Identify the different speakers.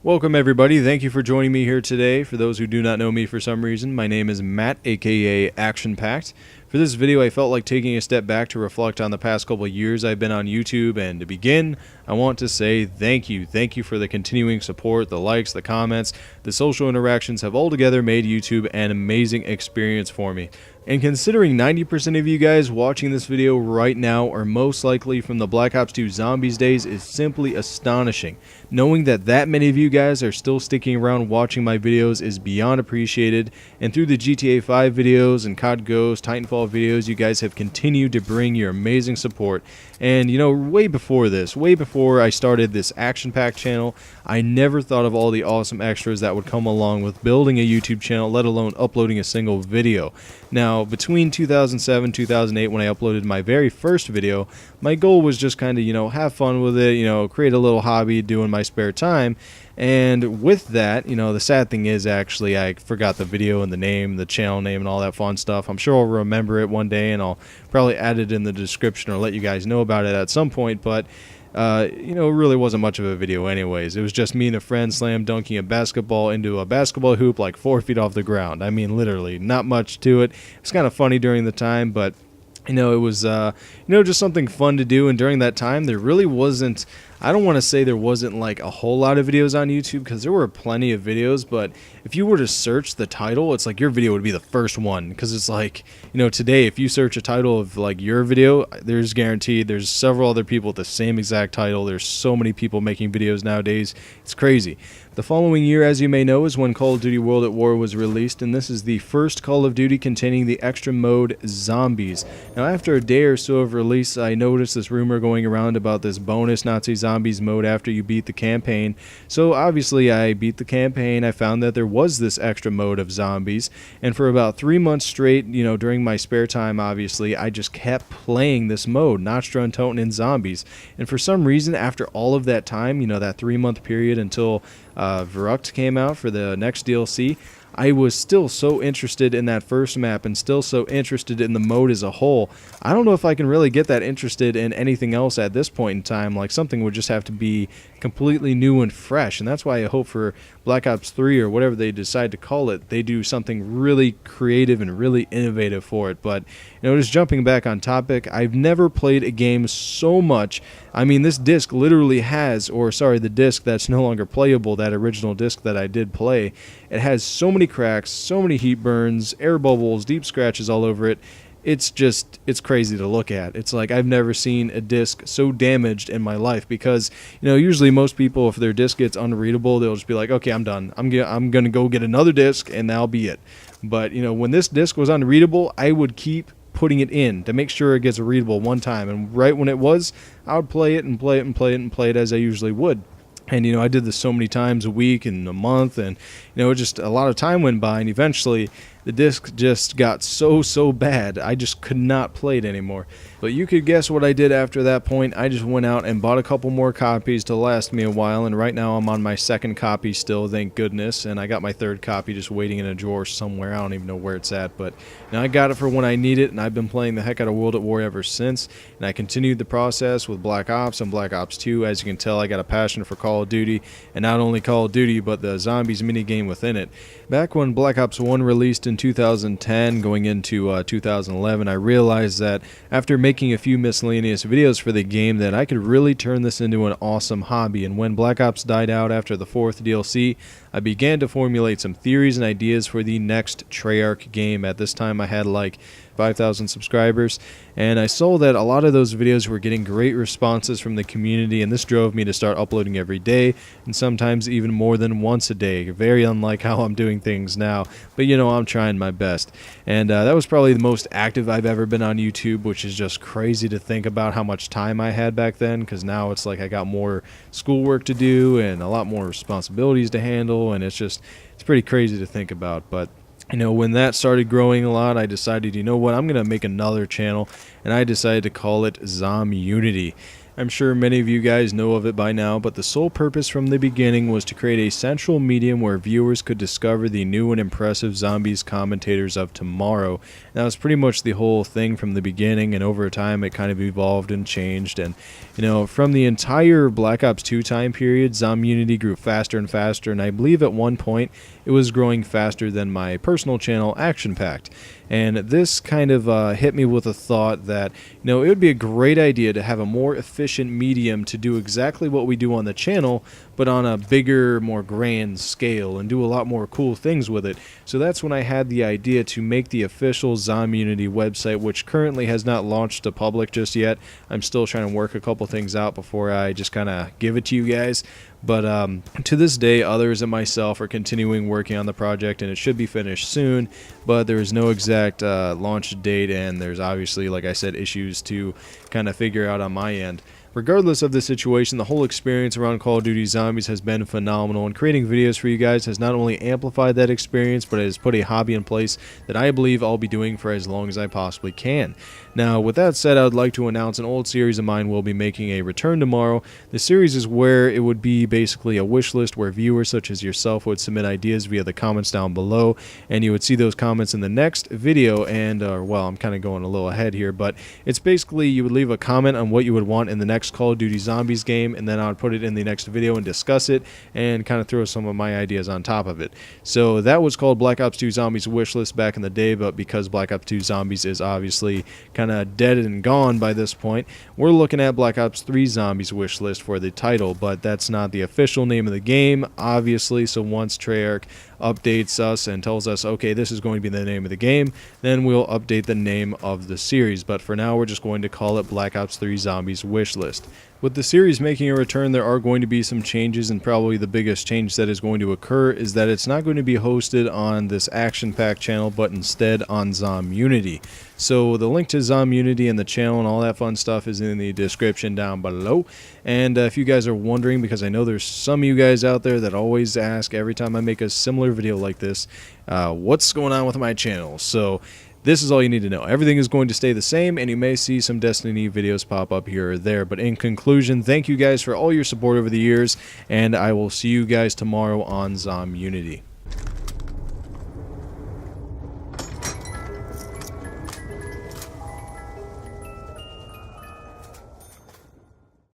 Speaker 1: Welcome everybody, thank you for joining me here today. For those who do not know me for some reason, my name is Matt, aka ActionPacked. For this video I felt like taking a step back to reflect on the past couple of years I've been on YouTube, and to begin, I want to say thank you. Thank you for the continuing support, the likes, the comments, the social interactions have altogether made YouTube an amazing experience for me. And considering 90% of you guys watching this video right now are most likely from the Black Ops 2 Zombies days is simply astonishing. Knowing that many of you guys are still sticking around watching my videos is beyond appreciated, and through the GTA 5 videos and COD Ghost, Titanfall videos, you guys have continued to bring your amazing support. And you know, way before this, way before I started this Action Packed channel, I never thought of all the awesome extras that would come along with building a YouTube channel, let alone uploading a single video. Now, between 2007 2008, when I uploaded my very first video, my goal was just kind of, you know, have fun with it, create a little hobby, do in my spare time. And with that, the sad thing is actually I forgot the video and the name, the channel name, and all that fun stuff. I'm sure I'll remember it one day, and I'll probably add it in the description or let you guys know about it at some point. But it really wasn't much of a video anyways. It was just me and a friend slam dunking a basketball into a basketball hoop like 4 feet off the ground. I mean, literally, not much to it. It's kind of funny during the time, but it was just something fun to do. And during that time, there really wasn't, I don't want to say there wasn't like a whole lot of videos on YouTube, because there were plenty of videos, but if you were to search the title, it's like your video would be the first one, because it's like, today if you search a title of like your video, there's guaranteed there's several other people with the same exact title. There's so many people making videos nowadays, it's crazy. The following year, as you may know, is when Call of Duty World at War was released, and this is the first Call of Duty containing the extra mode Zombies. Now, after a day or so of release, I noticed this rumor going around about this bonus Nazi Zombies mode after you beat the campaign. So obviously I beat the campaign, I found that there was this extra mode of Zombies, and for about 3 months straight, during my spare time, obviously, I just kept playing this mode, Nostra Untoten and Zombies. And for some reason, after all of that time, that 3-month period until Verrucht came out for the next DLC, I was still so interested in that first map and still so interested in the mode as a whole. I don't know if I can really get that interested in anything else at this point in time. Like, something would just have to be completely new and fresh, and that's why I hope for Black Ops 3 or whatever they decide to call it, they do something really creative and really innovative for it. But just jumping back on topic, I've never played a game so much. I mean, this disc literally has, the disc that's no longer playable, that original disc that I did play, it has so many cracks, so many heat burns, air bubbles, deep scratches all over it. It's crazy to look at. It's like I've never seen a disc so damaged in my life, because usually most people, if their disc gets unreadable, they'll just be like, okay, I'm done, I'm gonna go get another disc and that'll be it. But when this disc was unreadable, I would keep putting it in to make sure it gets readable one time, and right when it was, I would play it and play it and play it and play it as I usually would. And I did this so many times a week and a month, and just a lot of time went by, and eventually the disc just got so bad I just could not play it anymore. But you could guess what I did after that point. I just went out and bought a couple more copies to last me a while, and right now I'm on my second copy still, thank goodness, and I got my third copy just waiting in a drawer somewhere. I don't even know where it's at, but I got it for when I need it, and I've been playing the heck out of World at War ever since. And I continued the process with Black Ops and Black Ops 2. As you can tell, I got a passion for Call of Duty, and not only Call of Duty, but the Zombies minigame within it. Back when Black Ops 1 released in 2010, going into 2011, I realized that after making a few miscellaneous videos for the game, that I could really turn this into an awesome hobby. And when Black Ops died out after the 4th DLC, I began to formulate some theories and ideas for the next Treyarch game. At this time, I had like 5,000 subscribers, and I saw that a lot of those videos were getting great responses from the community, and this drove me to start uploading every day, and sometimes even more than once a day. Very unlike how I'm doing things now, but I'm trying my best. And that was probably the most active I've ever been on YouTube, which is just crazy to think about how much time I had back then, because now it's like I got more schoolwork to do and a lot more responsibilities to handle, and it's pretty crazy to think about. But when that started growing a lot, I decided, I'm going to make another channel, and I decided to call it Zomunity. I'm sure many of you guys know of it by now, but the sole purpose from the beginning was to create a central medium where viewers could discover the new and impressive zombies commentators of tomorrow. And that was pretty much the whole thing from the beginning, and over time it kind of evolved and changed. And from the entire Black Ops 2 time period, Zomunity grew faster and faster, and I believe at one point it was growing faster than my personal channel, ActionPacked's. And this kind of hit me with a thought that, it would be a great idea to have a more efficient medium to do exactly what we do on the channel, but on a bigger, more grand scale, and do a lot more cool things with it. So that's when I had the idea to make the official Zomunity website, which currently has not launched to public just yet. I'm still trying to work a couple things out before I just kind of give it to you guys. But to this day, others and myself are continuing working on the project, and it should be finished soon, but there is no exact launch date, and there's obviously, like I said, issues to kind of figure out on my end. Regardless of the situation, the whole experience around Call of Duty Zombies has been phenomenal, and creating videos for you guys has not only amplified that experience, but it has put a hobby in place that I believe I'll be doing for as long as I possibly can. Now, with that said, I would like to announce an old series of mine will be making a return tomorrow. The series is where it would be basically a wish list where viewers such as yourself would submit ideas via the comments down below, and you would see those comments in the next video. And well, I'm kind of going a little ahead here, but it's basically you would leave a comment on what you would want in the next Call of Duty Zombies game, and then I would put it in the next video and discuss it and kind of throw some of my ideas on top of it. So that was called Black Ops 2 Zombies Wishlist back in the day, but because Black Ops 2 Zombies is obviously kind of dead and gone by this point, we're looking at Black Ops 3 Zombies Wishlist for the title, but that's not the official name of the game, obviously. So once Treyarch updates us and tells us, okay, this is going to be the name of the game, then we'll update the name of the series. But for now, we're just going to call it Black Ops 3 Zombies Wishlist. With the series making a return, there are going to be some changes, and probably the biggest change that is going to occur is that it's not going to be hosted on this ActionPacked's channel, but instead on Zomunity. So the link to Zomunity and the channel and all that fun stuff is in the description down below. And if you guys are wondering, because I know there's some of you guys out there that always ask every time I make a similar video like this, what's going on with my channel? So this is all you need to know. Everything is going to stay the same, and you may see some Destiny videos pop up here or there. But in conclusion, thank you guys for all your support over the years, and I will see you guys tomorrow on Zomunity.